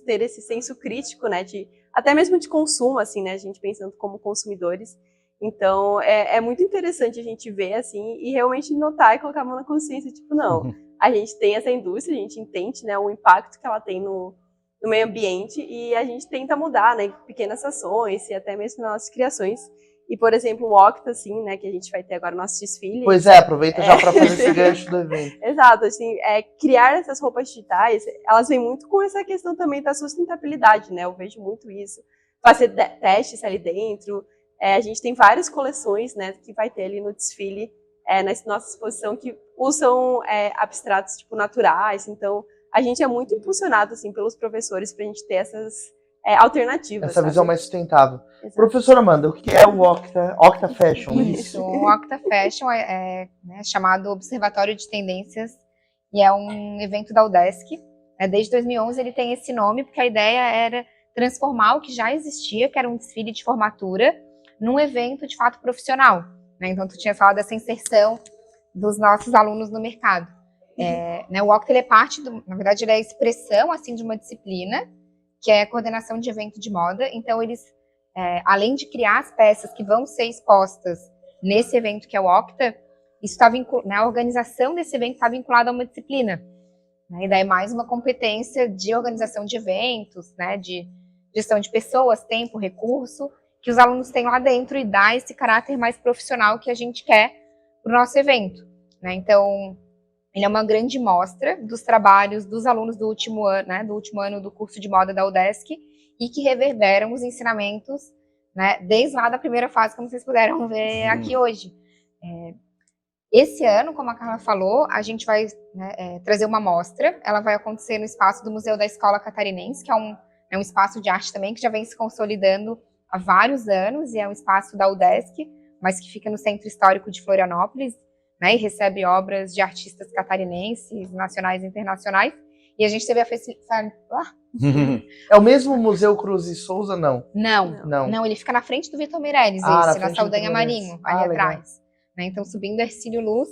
ter esse senso crítico, né, até mesmo de consumo, assim, né, a gente pensando como consumidores. Então, é muito interessante a gente ver, assim, e realmente notar e colocar a mão na consciência, tipo, não, a gente tem essa indústria, a gente entende, né, o impacto que ela tem no meio ambiente, e a gente tenta mudar, né, pequenas ações e até mesmo nas nossas criações. E, por exemplo, o Octa, assim, né, que a gente vai ter agora no nosso desfile. Pois aproveita já para fazer esse gancho do evento. Exato, assim, criar essas roupas digitais, elas vêm muito com essa questão também da sustentabilidade, né, eu vejo muito isso. Fazer testes ali dentro, a gente tem várias coleções, né, que vai ter ali no desfile, na nossa exposição, que usam abstratos, tipo, naturais, então a gente é muito impulsionado, assim, pelos professores para a gente ter alternativas. Essa visão sabe? mais sustentável. Exato. Professora Amanda, o que é o Octa Fashion? Isso, o Octa Fashion é chamado Observatório de Tendências e é um evento da UDESC. Desde 2011 ele tem esse nome porque a ideia era transformar o que já existia, que era um desfile de formatura, num evento de fato profissional. Então tu tinha falado dessa inserção dos nossos alunos no mercado. O Octa ele é parte, na verdade ele é a expressão assim, de uma disciplina, que é a coordenação de evento de moda. Então eles, além de criar as peças que vão ser expostas nesse evento que é o Octa, isso tá a organização desse evento está vinculada a uma disciplina. E daí mais uma competência de organização de eventos, de gestão de pessoas, tempo, recurso, que os alunos têm lá dentro e dá esse caráter mais profissional que a gente quer para o nosso evento. Então, ele é uma grande mostra dos trabalhos dos alunos do último ano do curso de moda da UDESC e que reverberam os ensinamentos, desde lá da primeira fase, como vocês puderam ver aqui hoje. Esse ano, como a Carla falou, a gente vai trazer uma mostra. Ela vai acontecer no espaço do Museu da Escola Catarinense, que é um espaço de arte também que já vem se consolidando há vários anos e é um espaço da UDESC, mas que fica no Centro Histórico de Florianópolis, e recebe obras de artistas catarinenses, nacionais e internacionais. E a gente teve a festividade... É o mesmo Museu Cruz e Souza, não? Não, ele fica na frente do Vitor Meirelles, na Saldanha Marinho, ali atrás. Então, subindo Ercílio Luz,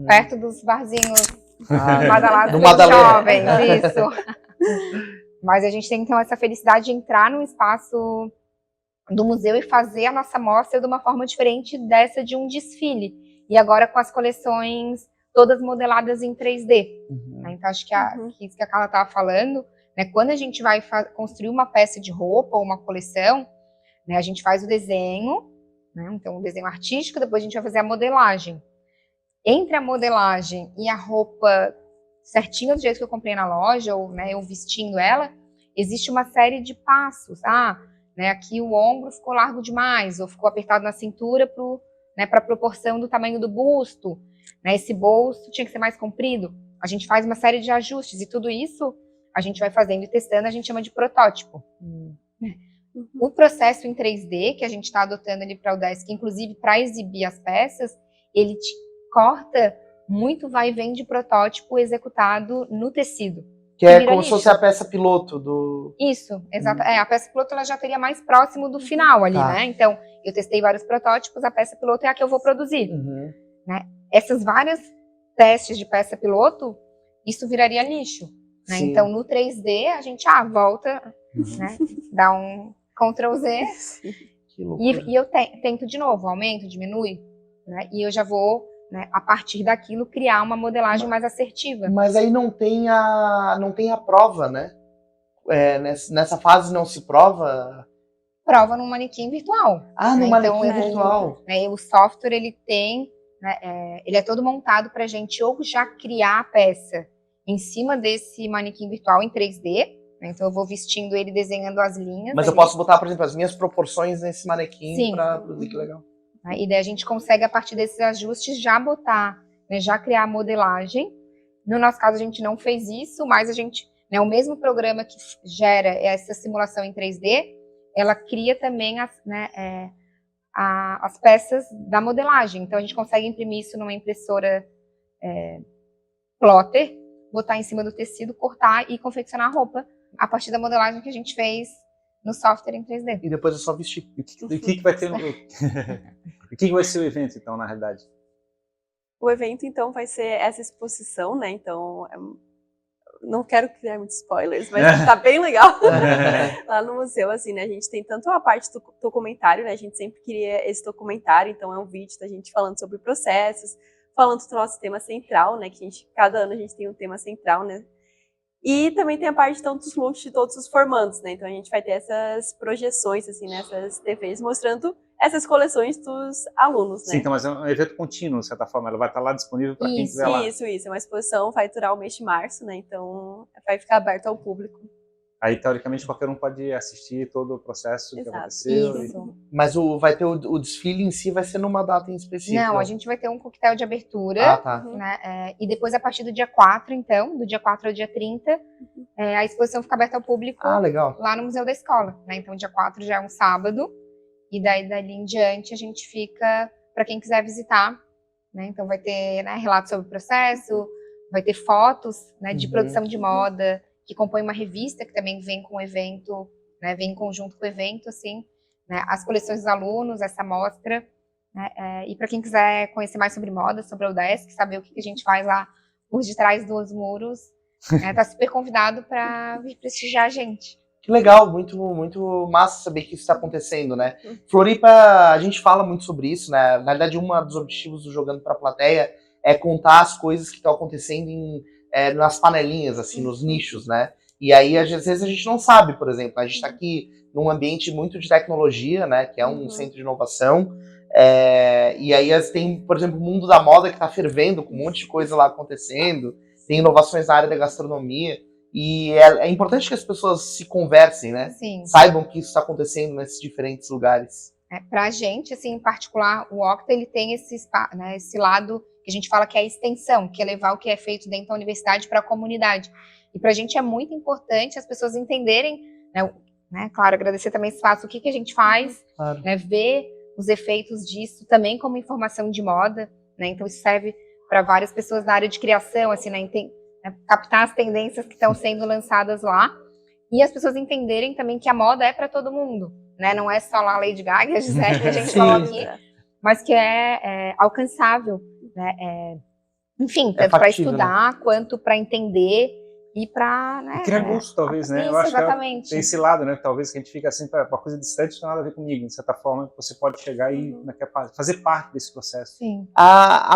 perto dos barzinhos badalados pelos jovens, isso. Mas a gente tem, então, essa felicidade de entrar no espaço do museu e fazer a nossa mostra de uma forma diferente dessa de um desfile. E agora com as coleções todas modeladas em 3D. Então, acho que isso que a Carla estava falando, quando a gente vai construir uma peça de roupa ou uma coleção, a gente faz o desenho, então o desenho artístico, depois a gente vai fazer a modelagem. Entre a modelagem e a roupa certinha do jeito que eu comprei na loja, ou eu vestindo ela, existe uma série de passos. Aqui o ombro ficou largo demais, ou ficou apertado na cintura para a proporção do tamanho do busto. Esse bolso tinha que ser mais comprido. A gente faz uma série de ajustes, e tudo isso a gente vai fazendo e testando, a gente chama de protótipo. O processo em 3D, que a gente está adotando ali para o UDESC, inclusive para exibir as peças, ele te corta muito vai e vem de protótipo executado no tecido. Que é como se fosse a peça piloto do... Isso, exato. A peça piloto ela já teria mais próximo do final ali, Então, eu testei vários protótipos, a peça piloto é a que eu vou produzir. Essas várias testes de peça piloto, isso viraria lixo. Então, no 3D, a gente volta, dá um Ctrl Z, e eu tento de novo, aumento, diminui, e eu já vou, a partir daquilo, criar uma modelagem mais assertiva. Mas aí não tem a prova, né? Nessa fase não se prova? Prova num manequim virtual. No manequim virtual. O software, ele tem, ele é todo montado para a gente ou já criar a peça em cima desse manequim virtual em 3D, então eu vou vestindo ele, desenhando as linhas. Mas eu posso botar, por exemplo, as minhas proporções nesse manequim para produzir, que legal. E daí a gente consegue, a partir desses ajustes, já botar, já criar a modelagem. No nosso caso, a gente não fez isso, mas a gente, o mesmo programa que gera essa simulação em 3D, ela cria também as peças da modelagem. Então, a gente consegue imprimir isso numa impressora plotter, botar em cima do tecido, cortar e confeccionar a roupa a partir da modelagem que a gente fez no software em 3D. E depois é só vestir. E o que vai ter? O que vai ser o evento, então, na realidade? O evento, então, vai ser essa exposição, Então, não quero criar muitos spoilers, mas tá bem legal lá no museu, assim, A gente tem tanto a parte do documentário, A gente sempre queria esse documentário, então é um vídeo da gente falando sobre processos, falando do nosso tema central, Que cada ano a gente tem um tema central, E também tem a parte, então, dos looks de todos os formandos, Então a gente vai ter essas projeções, assim, nessas TVs, mostrando essas coleções dos alunos, Sim, então, mas é um evento contínuo, de certa forma, ela vai estar lá disponível para quem quiser lá. Isso, é uma exposição, vai durar o mês de março, Então vai ficar aberto ao público. Aí, teoricamente, qualquer um pode assistir todo o processo que Exato. aconteceu. Isso. Mas vai ter o desfile em si vai ser numa data em específico? Não, a gente vai ter um coquetel de abertura, Ah, tá. né? E depois, a partir do dia 4, então, do dia 4 ao dia 30, a exposição fica aberta ao público Ah, legal. lá no Museu da Escola, né? Então, dia 4 já é um sábado, e daí dali em diante a gente fica para quem quiser visitar, né? Então, vai ter, né, relatos sobre o processo, vai ter fotos, né, de produção de moda, que compõe uma revista que também vem com o evento, né? Vem em conjunto com o evento, assim, né? As coleções dos alunos, essa mostra, né? E para quem quiser conhecer mais sobre moda, sobre a UDESC, saber o que a gente faz lá por detrás dos muros, tá super convidado para vir prestigiar a gente. Que legal, muito, muito massa saber que isso está acontecendo, né? Floripa, a gente fala muito sobre isso, né? Na verdade, um dos objetivos do Jogando para a Plateia é contar as coisas que estão acontecendo nas panelinhas, assim, nos nichos, né? E aí, às vezes, a gente não sabe, por exemplo, a gente está aqui num ambiente muito de tecnologia, né? Que é um centro de inovação. E aí tem, por exemplo, o mundo da moda que está fervendo, com um monte de coisa lá acontecendo. Tem inovações na área da gastronomia. E é importante que as pessoas se conversem, né? Sim. Saibam que isso está acontecendo nesses diferentes lugares. Para a gente, assim, em particular, o Octa, ele tem esse lado que a gente fala que é a extensão, que é levar o que é feito dentro da universidade para a comunidade. E para a gente é muito importante as pessoas entenderem, né, claro, agradecer também esse espaço, o que a gente faz, Claro. né, ver os efeitos disso também como informação de moda, né? Então isso serve para várias pessoas na área de criação, assim, né, captar as tendências que estão sendo lançadas lá, e as pessoas entenderem também que a moda é para todo mundo, né? Não é só lá a Lady Gaga e a Gisele que a gente falou aqui, mas que é alcançável, né? Enfim, tanto para estudar, né, quanto para entender e para, né, criar gosto, talvez, né? Isso, eu acho exatamente. Que tem esse lado, né? Talvez que a gente fica assim, uma coisa distante, não tem nada a ver comigo, de certa forma, que você pode chegar e fazer parte desse processo. Sim.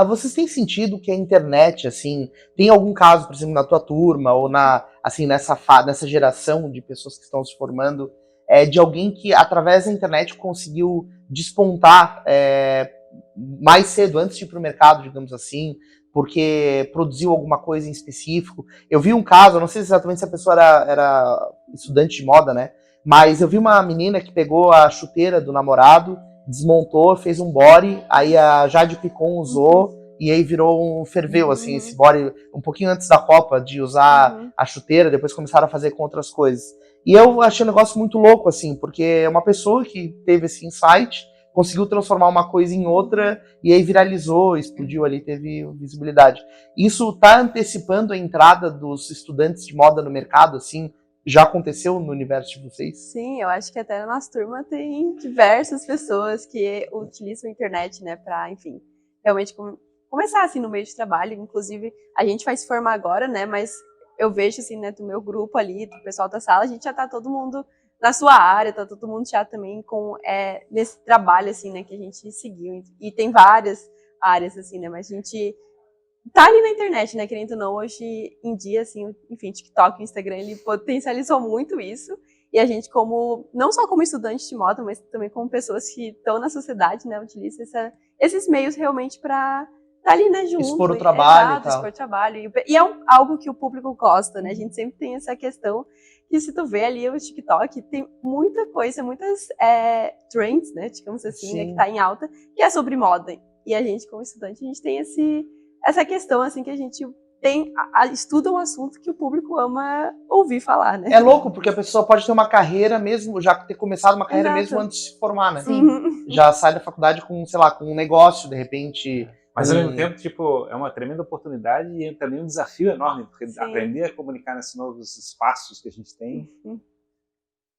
Vocês têm sentido que a internet, assim, tem algum caso, por exemplo, na tua turma, ou nessa geração de pessoas que estão se formando, de alguém que, através da internet, conseguiu despontar mais cedo, antes de ir para o mercado, digamos assim, porque produziu alguma coisa em específico? Eu vi um caso, eu não sei exatamente se a pessoa era estudante de moda, né? Mas eu vi uma menina que pegou a chuteira do namorado, desmontou, fez um body, aí a Jade Picon usou, e aí ferveu, assim, esse body, um pouquinho antes da Copa, de usar a chuteira, depois começaram a fazer com outras coisas. E eu achei um negócio muito louco, assim, porque é uma pessoa que teve esse insight, conseguiu transformar uma coisa em outra, e aí viralizou, explodiu ali, teve visibilidade. Isso está antecipando a entrada dos estudantes de moda no mercado, assim? Já aconteceu no universo de vocês? Sim, eu acho que até na nossa turma tem diversas pessoas que utilizam a internet, né, para, enfim, realmente começar, assim, no meio de trabalho. Inclusive, a gente vai se formar agora, né, mas eu vejo, assim, né, do meu grupo ali, do pessoal da sala, a gente já tá todo mundo na sua área, tá todo mundo já também nesse trabalho, assim, né, que a gente seguiu. E tem várias áreas, assim, né, mas a gente tá ali na internet, né, querendo ou não, hoje em dia, assim, enfim, TikTok, Instagram, ele potencializou muito isso, e a gente não só como estudante de moda, mas também como pessoas que estão na sociedade, né, utilizam esses meios realmente para tá ali, né, junto. Expor o trabalho e tal. Expor o trabalho, e é algo que o público gosta, né, a gente sempre tem essa questão, que se tu vê ali o TikTok, tem muita coisa, muitas trends, né, digamos assim, né, que tá em alta, que é sobre moda, e a gente, como estudante, a gente tem essa questão, assim, que a gente estuda um assunto que o público ama ouvir falar, né? É louco, porque a pessoa pode ter uma carreira mesmo, já ter começado uma carreira mesmo antes de se formar, né? Sim. Já sai da faculdade com, sei lá, com um negócio, de repente. Mas ao mesmo tempo, tipo, é uma tremenda oportunidade e também um desafio enorme, porque aprender a comunicar nesses novos espaços que a gente tem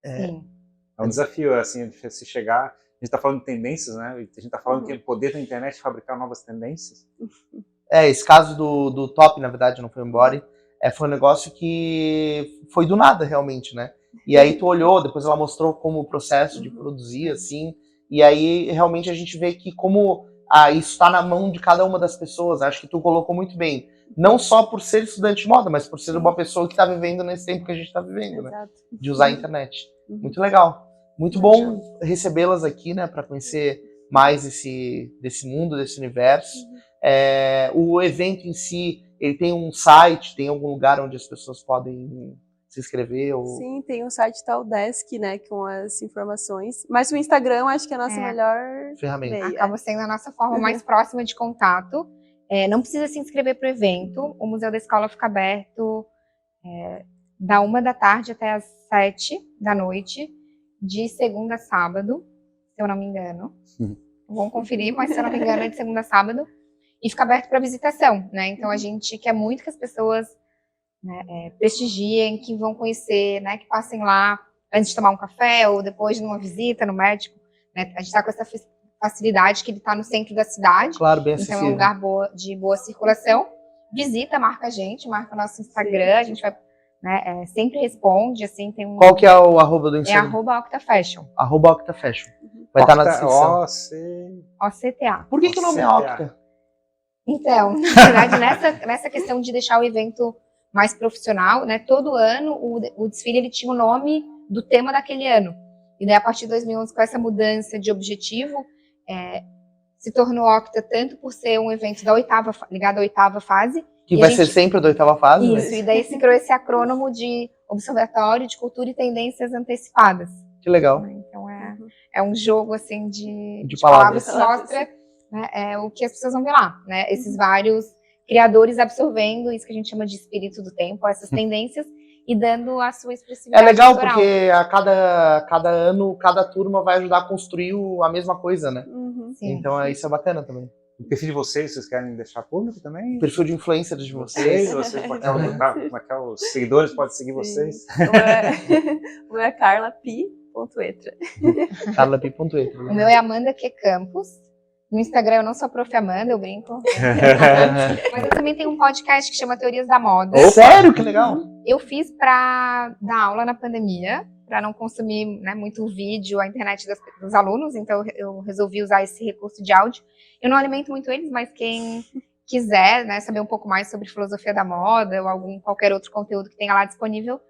é um desafio, assim, de se chegar. A gente está falando de tendências, né? A gente está falando que o poder da internet fabricar novas tendências. Esse caso do top, na verdade, não foi um body, foi um negócio que foi do nada, realmente, né? E aí tu olhou, depois ela mostrou como o processo de produzir, assim, e aí realmente a gente vê que como isso está na mão de cada uma das pessoas. Acho que tu colocou muito bem. Não só por ser estudante de moda, mas por ser uma pessoa que está vivendo nesse tempo que a gente está vivendo, né? De usar a internet. Muito legal. Muito bom recebê-las aqui, né? Para conhecer mais desse mundo, desse universo. O evento em si, ele tem um site, tem algum lugar onde as pessoas podem se inscrever? Ou... Sim, tem o site da UDESC, né, com as informações. Mas o Instagram, eu acho que é a nossa melhor ferramenta. meio. Acaba sendo a nossa forma mais próxima de contato. Não precisa se inscrever para o evento. O Museu da Escola fica aberto da 13h até as 19h, de segunda a sábado, se eu não me engano. Vamos conferir, mas se eu não me engano é de segunda a sábado. E fica aberto para visitação, né? Então a gente quer muito que as pessoas, né, prestigiem, que vão conhecer, né, que passem lá antes de tomar um café ou depois de uma visita no médico. Né? A gente está com essa facilidade que ele está no centro da cidade. Claro, bem então acessível. é um lugar de boa circulação. Visita, marca a gente, marca o nosso Instagram, a gente vai, né, sempre responde, assim, tem um... Qual que é o arroba do Instagram? É @OctaFashion. @OctaFashion. Vai estar na descrição. OCTA. Por que o nome é Octa? Então, na verdade, nessa questão de deixar o evento mais profissional, né, todo ano o desfile ele tinha o nome do tema daquele ano. E daí, a partir de 2011, com essa mudança de objetivo, se tornou Octa tanto por ser um evento ligado à 8ª fase. Que vai ser sempre da 8ª fase. Isso, e daí se criou esse acrônimo de Observatório de Cultura e Tendências Antecipadas. Que legal. Então é um jogo assim de palavras que mostra, né, o que as pessoas vão ver lá, né? Esses vários criadores absorvendo isso que a gente chama de espírito do tempo, essas tendências, e dando a sua expressividade. É legal cultural. porque a cada ano, cada turma vai ajudar a construir a mesma coisa, né? Sim. Então isso é bacana também. O perfil de vocês querem deixar público também? O perfil de influencer de vocês. Vocês podem colocar, os seguidores podem seguir vocês. O meu é carlapi.etra. Carlapi.etra. O meu é Amanda Q. Campos. No Instagram eu não sou a Prof. Amanda, eu brinco. Mas eu também tenho um podcast que chama Teorias da Moda. Sério? Que legal. Eu fiz para dar aula na pandemia, para não consumir, né, muito vídeo, a internet dos alunos, então eu resolvi usar esse recurso de áudio. Eu não alimento muito eles, mas quem quiser, né, saber um pouco mais sobre filosofia da moda ou qualquer outro conteúdo que tenha lá disponível,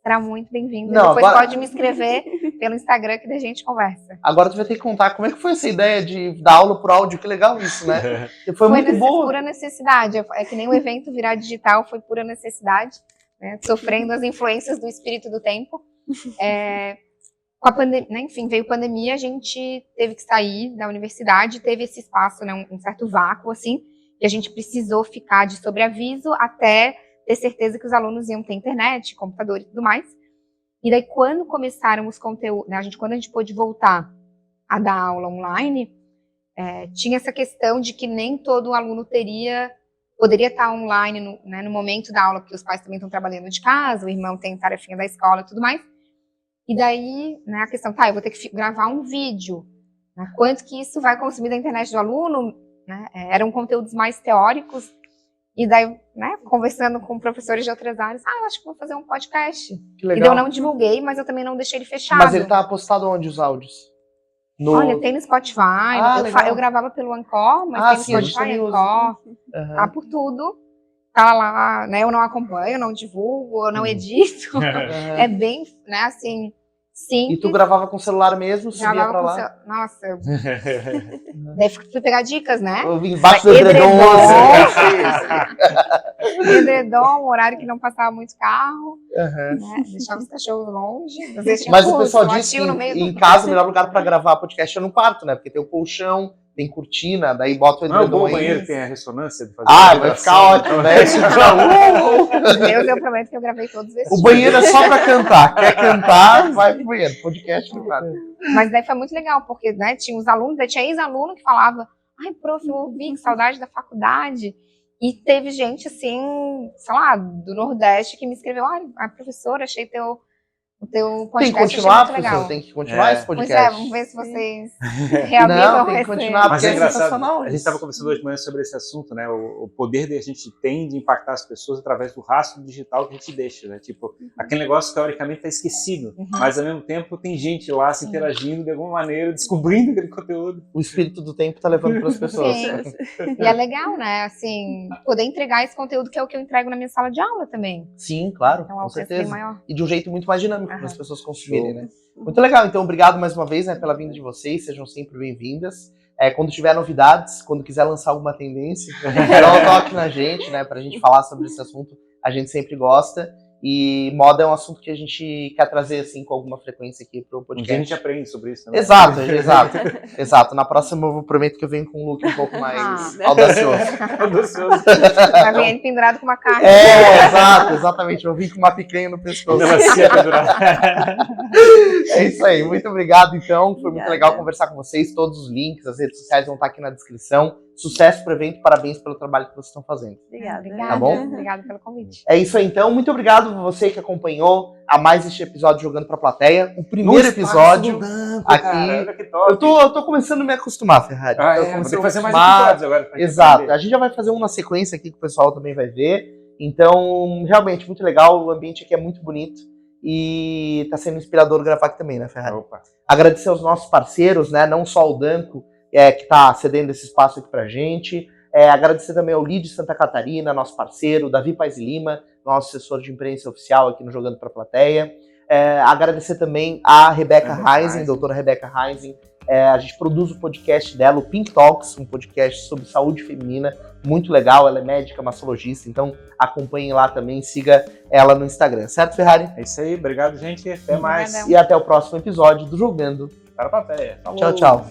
será muito bem-vindo. Depois pode me escrever pelo Instagram que a gente conversa. Agora tu vai ter que contar como é que foi essa ideia de dar aula por áudio, que legal isso, né? Foi muito boa. Pura necessidade, é que nem o evento virar digital, foi pura necessidade, né, sofrendo as influências do espírito do tempo. Com a pandemia, né, enfim, veio pandemia, a gente teve que sair da universidade, teve esse espaço, né, um certo vácuo, assim, e a gente precisou ficar de sobreaviso até ter certeza que os alunos iam ter internet, computador e tudo mais. E daí, quando começaram os conteúdos, né, quando a gente pôde voltar a dar aula online, tinha essa questão de que nem todo aluno poderia estar online no momento da aula, porque os pais também estão trabalhando de casa, o irmão tem tarefinha da escola e tudo mais. E daí, né, a questão, eu vou ter que gravar um vídeo. Né, quanto que isso vai consumir da internet do aluno? Né, eram conteúdos mais teóricos. E daí, né, conversando com professores de outras áreas, eu acho que vou fazer um podcast. Que legal. E daí eu não divulguei, mas eu também não deixei ele fechado. Mas ele tá postado onde, os áudios? Olha, tem no Spotify. Eu gravava pelo Anchor, mas tem no Spotify, Anchor. Tá por tudo. Tá lá, né? Eu não acompanho, não divulgo, eu não edito. É bem, né, assim, simples. E tu gravava com o celular mesmo, subia pra lá? Nossa. Daí fui pegar dicas, né? Embaixo do edredom. Edredom, horário que não passava muito carro. Né? Deixava os cachorros longe. Mas o pessoal diz que em casa o melhor lugar pra gravar podcast é no quarto, né? Porque tem o colchão, tem cortina, daí bota o edredom aí. O banheiro tem a ressonância de fazer vai ficar ótimo, né? Deus, eu prometo que eu gravei todos esses. O banheiro é só pra cantar. Quer cantar, vai pro banheiro. Podcast no quarto. Mas daí foi muito legal, porque, né, tinha os alunos, daí tinha ex-aluno que falava, ai, prof, eu ouvi, que saudade da faculdade. E teve gente, assim, sei lá, do Nordeste que me escreveu, ai, professora, achei o teu podcast. Tem que continuar, muito legal. Tem que continuar esse podcast. Pois vamos ver se vocês reavivam. Não, tem que continuar, porque é sensacional. A gente estava conversando hoje de manhã sobre esse assunto, né? O poder que a gente tem de impactar as pessoas através do rastro digital que a gente deixa, né? Tipo, aquele negócio teoricamente está esquecido, mas ao mesmo tempo tem gente lá se interagindo de alguma maneira, descobrindo aquele conteúdo. O espírito do tempo está levando para as pessoas. Sim. E é legal, né? Assim, poder entregar esse conteúdo que é o que eu entrego na minha sala de aula também. Sim, claro, então, com certeza. Maior. E de um jeito muito mais dinâmico para as pessoas consumirem, né? Muito legal, então obrigado mais uma vez, né, pela vinda de vocês, sejam sempre bem-vindas. Quando tiver novidades, quando quiser lançar alguma tendência, dá um toque na gente, né, pra gente falar sobre esse assunto, a gente sempre gosta. E moda é um assunto que a gente quer trazer assim com alguma frequência aqui pro Um dia a podcast. gente aprende sobre isso também. Exato. Na próxima eu prometo que eu venho com um look um pouco mais audacioso. Audacioso. Vai vir pendurado com uma carne. Exatamente. Eu vim com uma picanha no pescoço. Melancia pendurada. É isso aí. Muito obrigado, então. Foi muito Obrigada. legal conversar com vocês. Todos os links, as redes sociais vão estar aqui na descrição. Sucesso pro evento. Parabéns pelo trabalho que vocês estão fazendo. Obrigada. Obrigada. Tá bom? Obrigada pelo convite. É isso aí, então. Muito obrigado a você que acompanhou a mais este episódio Jogando pra Plateia. O primeiro episódio aqui. Cara, olha que top. Eu tô começando a me acostumar, Ferrari. Ah, Eu vou comecei ter que fazer a mais acostumar. episódios agora. pra gente Exato. aprender. A gente já vai fazer uma sequência aqui que o pessoal também vai ver. Então, realmente, muito legal. O ambiente aqui é muito bonito. E tá sendo inspirador gravar aqui também, né, Ferrari? Opa. Agradecer aos nossos parceiros, né? Não só o Danco, que tá cedendo esse espaço aqui pra gente. Agradecer também ao Lid Santa Catarina, nosso parceiro, Davi Paes Lima, nosso assessor de imprensa oficial aqui no Jogando pra Plateia. Agradecer também a Rebeca Reising, doutora Rebeca Reising. A gente produz o podcast dela, o Pink Talks, um podcast sobre saúde feminina, muito legal. Ela é médica, mastologista, então acompanhem lá também, siga ela no Instagram. Certo, Ferrari? É isso aí. Obrigado, gente. Até mais. Obrigada. E até o próximo episódio do Jogando. Para a plateia. Tchau, tchau.